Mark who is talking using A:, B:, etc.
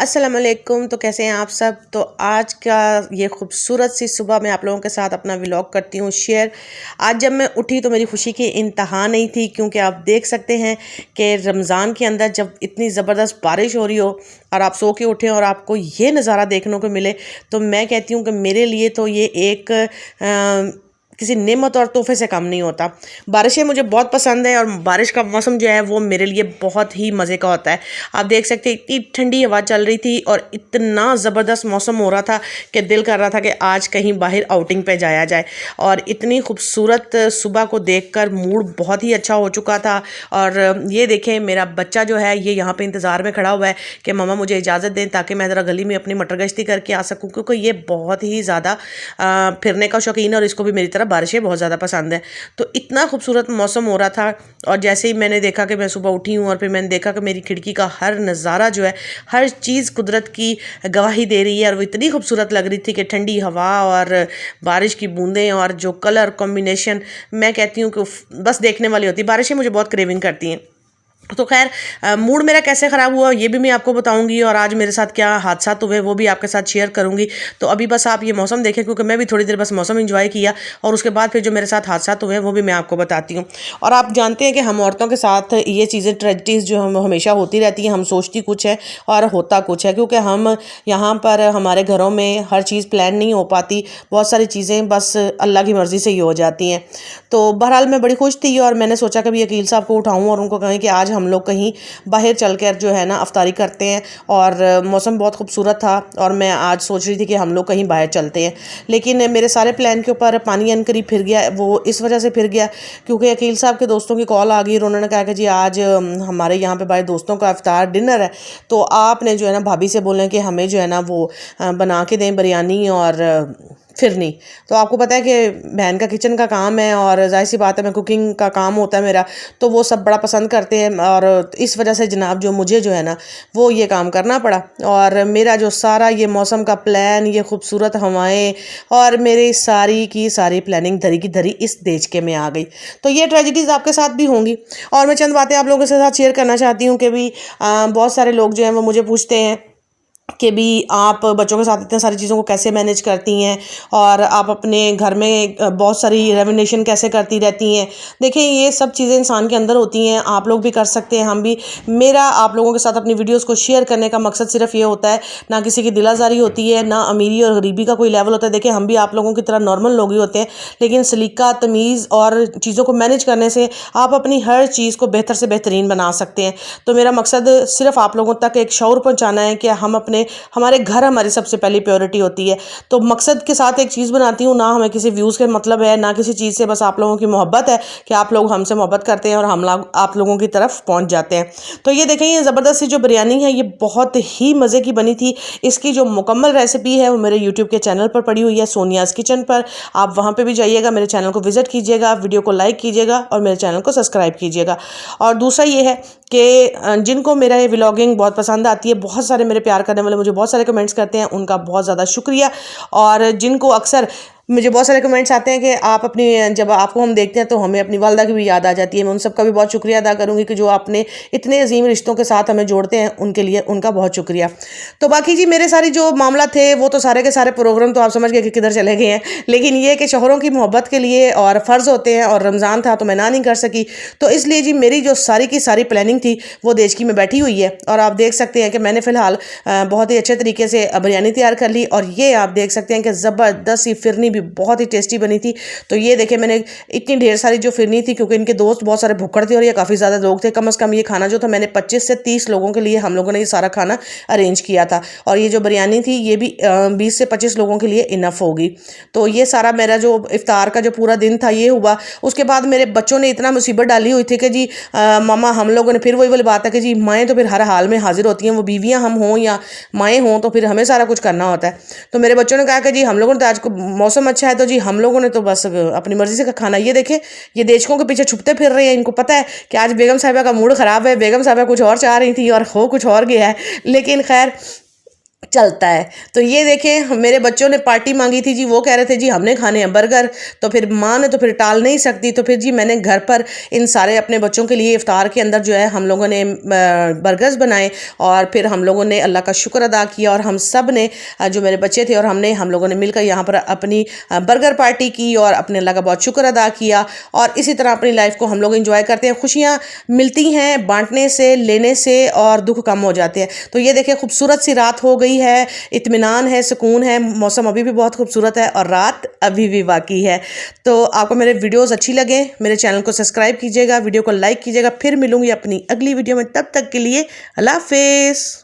A: अस्सलाम वालेकुम। तो कैसे हैं आप सब। तो आज का ये खूबसूरत सी सुबह मैं आप लोगों के साथ अपना व्लॉग करती हूँ शेयर। आज जब मैं उठी तो मेरी खुशी की इंतहा नहीं थी, क्योंकि आप देख सकते हैं कि रमज़ान के अंदर जब इतनी ज़बरदस्त बारिश हो रही हो और आप सो के उठें और आपको ये नज़ारा देखने को मिले, तो मैं कहती हूँ कि मेरे लिए तो ये एक किसी नेमत और तोहफे से कम नहीं होता। बारिशें मुझे बहुत पसंद है और बारिश का मौसम जो है वो मेरे लिए बहुत ही मज़े का होता है। आप देख सकते हैं इतनी ठंडी हवा चल रही थी और इतना ज़बरदस्त मौसम हो रहा था कि दिल कर रहा था कि आज कहीं बाहर आउटिंग पे जाया जाए। और इतनी खूबसूरत सुबह को देखकर मूड बहुत ही अच्छा हो चुका था। और ये देखें मेरा बच्चा जो है ये यहाँ पे इंतज़ार में खड़ा हुआ है कि मम्मा मुझे इजाज़त दें ताकि मैं ज़रा गली में अपनी मटर गश्ती करके आ सकूँ, क्योंकि ये बहुत ही ज़्यादा फिरने का शौकीन है और इसको भी मेरी तरह बारिशें बहुत ज़्यादा पसंद है। तो इतना खूबसूरत मौसम हो रहा था और जैसे ही मैंने देखा कि मैं सुबह उठी हूँ और फिर मैंने देखा कि मेरी खिड़की का हर नज़ारा जो है, हर चीज़ कुदरत की गवाही दे रही है और वो इतनी खूबसूरत लग रही थी कि ठंडी हवा और बारिश की बूंदें और जो कलर कॉम्बिनेशन, मैं कहती हूँ कि बस देखने वाली होती है। बारिशें मुझे बहुत क्रेविंग करती हैं। तो खैर मूड मेरा कैसे ख़राब हुआ ये भी मैं आपको बताऊंगी और आज मेरे साथ क्या हादसात हुए वो भी आपके साथ शेयर करूंगी। तो अभी बस आप ये मौसम देखें, क्योंकि मैं भी थोड़ी देर बस मौसम एंजॉय किया और उसके बाद फिर जो मेरे साथ हादसात हुए वो भी मैं आपको बताती हूँ। और आप जानते हैं कि हम औरतों के साथ ये चीज़ें ट्रेजिडीज़ जो हम हमेशा होती रहती हैं। हम सोचती कुछ है और होता कुछ है, क्योंकि हम यहाँ पर हमारे घरों में हर चीज़ प्लान नहीं हो पाती। बहुत सारी चीज़ें बस अल्लाह की मर्ज़ी से ही हो जाती हैं। तो बहरहाल मैं बड़ी खुश थी और मैंने सोचा कभी अकील साहब को उठाऊँ और उनको कहें कि आज हम लोग कहीं बाहर चल कर जो है ना अफ्तारी करते हैं। और मौसम बहुत खूबसूरत था और मैं आज सोच रही थी कि हम लोग कहीं बाहर चलते हैं, लेकिन मेरे सारे प्लान के ऊपर पानी अनकरीब फिर गया। वो इस वजह से फिर गया क्योंकि अकील साहब के दोस्तों की कॉल आ गई और उन्होंने कहा कि जी आज हमारे यहाँ पे बाहर दोस्तों का इफ्तार डिनर है, तो आपने जो है ना भाभी से बोलें कि हमें जो है ना वो बना के दें बिरयानी और फिरनी। तो आपको पता है कि बहन का किचन का काम है और जाहिर सी बात है मैं कुकिंग का काम होता है मेरा, तो वो सब बड़ा पसंद करते हैं और इस वजह से जनाब जो मुझे जो है ना वो ये काम करना पड़ा। और मेरा जो सारा ये मौसम का प्लान, ये खूबसूरत हवाएं और मेरी सारी की सारी प्लानिंग धरी की धरी इस देशके में आ गई। तो ये ट्रेजिडीज़ आपके साथ भी होंगी और मैं चंद बातें आप लोगों के साथ शेयर करना चाहती हूँ कि भी बहुत सारे लोग जो हैं वो मुझे पूछते हैं कि भी आप बच्चों के साथ इतने सारी चीज़ों को कैसे मैनेज करती हैं और आप अपने घर में बहुत सारी रेवोल्यूशन कैसे करती रहती हैं। देखिए ये सब चीज़ें इंसान के अंदर होती हैं, आप लोग भी कर सकते हैं, हम भी। मेरा आप लोगों के साथ अपनी वीडियोस को शेयर करने का मकसद सिर्फ ये होता है, ना किसी की दिलाजारी होती है, ना अमीरी और गरीबी का कोई लेवल होता है। देखिए हम भी आप लोगों की तरह नॉर्मल लोग ही होते हैं, लेकिन सलीका तमीज़ और चीज़ों को मैनेज करने से आप अपनी हर चीज़ को बेहतर से बेहतरीन बना सकते हैं। तो मेरा मकसद सिर्फ आप लोगों तक एक शऊर पहुँचाना है कि हम हमारे घर हमारी सबसे पहली प्रायोरिटी होती है। तो मकसद के साथ एक चीज़ बनाती हूँ, ना हमें किसी व्यूज़ के मतलब है, ना किसी चीज़ से, बस आप लोगों की मोहब्बत है कि आप लोग हमसे मोहब्बत करते हैं और हम लोग आप लोगों की तरफ पहुँच जाते हैं। तो ये देखें ये ज़बरदस्त सी जो बिरयानी है ये बहुत ही मज़े की बनी थी। इसकी जो मुकम्मल रेसिपी है वो मेरे यूट्यूब के चैनल पर पड़ी हुई है, सोनियाज़ किचन पर। आप वहाँ पर भी जाइएगा, मेरे चैनल को विज़िट कीजिएगा, वीडियो को लाइक कीजिएगा और मेरे चैनल को सब्सक्राइब कीजिएगा। और दूसरा ये है कि जिनको मेरा ये व्लॉगिंग बहुत पसंद आती है, बहुत सारे मेरे प्यार करने वाले मुझे बहुत सारे कमेंट्स करते हैं, उनका बहुत ज़्यादा शुक्रिया। और जिनको अक्सर मुझे बहुत सारे कमेंट्स आते हैं कि आप अपनी, जब आपको हम देखते हैं तो हमें अपनी वालदा की भी याद आ जाती है, मैं उन सब का भी बहुत शुक्रिया अदा करूँगी कि जो आपने इतने अजीम रिश्तों के साथ हमें जोड़ते हैं, उनके लिए उनका बहुत शुक्रिया। तो बाकी जी मेरे सारी जो मामला थे वो तो सारे के सारे प्रोग्राम तो आप समझ गए कि किधर चले गए हैं, लेकिन ये कि शोहरों की मोहब्बत के लिए और फ़र्ज़ होते हैं और रमज़ान था तो मैं ना नहीं कर सकी। तो इसलिए जी मेरी जो सारी की सारी प्लानिंग थी वो देश की में बैठी हुई है और आप देख सकते हैं कि मैंने फ़िलहाल बहुत ही अच्छे तरीके से बिरयानी तैयार कर ली और ये आप देख सकते हैं कि ज़बरदस्त सी फिरनी भी बहुत ही टेस्टी बनी थी। तो ये देखें मैंने इतनी ढेर सारी जो फिरनी थी, क्योंकि इनके दोस्त बहुत सारे भुक्कड़ थे और ये काफ़ी ज़्यादा लोग थे। कम से कम ये खाना जो था मैंने 25 से 30 लोगों के लिए हम लोगों ने ये सारा खाना अरेंज किया था और ये जो बिरयानी थी ये भी 20 से 25 लोगों के लिए इनफ होगी। तो ये सारा मेरा जो इफ्तार का जो पूरा दिन था ये हुआ। उसके बाद मेरे बच्चों ने इतना मुसीबत डाली हुई थी कि जी मामा, हम लोगों ने फिर वही वाली बात है कि जी माएँ तो फिर हर हाल में हाजिर होती हैं, वो बीवियाँ हम हों या माएँ हों तो फिर हमें सारा कुछ करना होता है। तो मेरे बच्चों ने कहा कि जी हम लोगों ने तो आज को मौसम अच्छा है तो जी हम लोगों ने तो बस अपनी मर्जी से खाना। ये देखें ये देशकों के पीछे छुपते फिर रहे हैं, इनको पता है कि आज बेगम साहिबा का मूड ख़राब है, बेगम साहिबा कुछ और चाह रही थी और हो कुछ और गया है। लेकिन खैर चलता है। तो ये देखें, मेरे बच्चों ने पार्टी मांगी थी जी, वो कह रहे थे जी हमने खाने हैं बर्गर, तो फिर माँ ने तो फिर टाल नहीं सकती, तो फिर जी मैंने घर पर इन सारे अपने बच्चों के लिए इफ्तार के अंदर जो है हम लोगों ने बर्गर्स बनाए और फिर हम लोगों ने अल्लाह का शुक्र अदा किया और हम सब ने जो मेरे बच्चे थे और हम लोगों ने मिलकर यहाँ पर अपनी बर्गर पार्टी की और अपने अल्लाह का बहुत शुक्र अदा किया। और इसी तरह अपनी लाइफ को हम लोग इंजॉय करते हैं। खुशियाँ मिलती हैं बांटने से, लेने से, और दुख कम हो जाते हैं। तो ये देखिए खूबसूरत सी रात हो गई है, इत्मीनान है, सुकून है, मौसम अभी भी बहुत खूबसूरत है और रात अभी भी बाकी है। तो आपको मेरे वीडियोस अच्छी लगे, मेरे चैनल को सब्सक्राइब कीजिएगा, वीडियो को लाइक कीजिएगा। फिर मिलूंगी अपनी अगली वीडियो में, तब तक के लिए अल्लाह हाफिज़।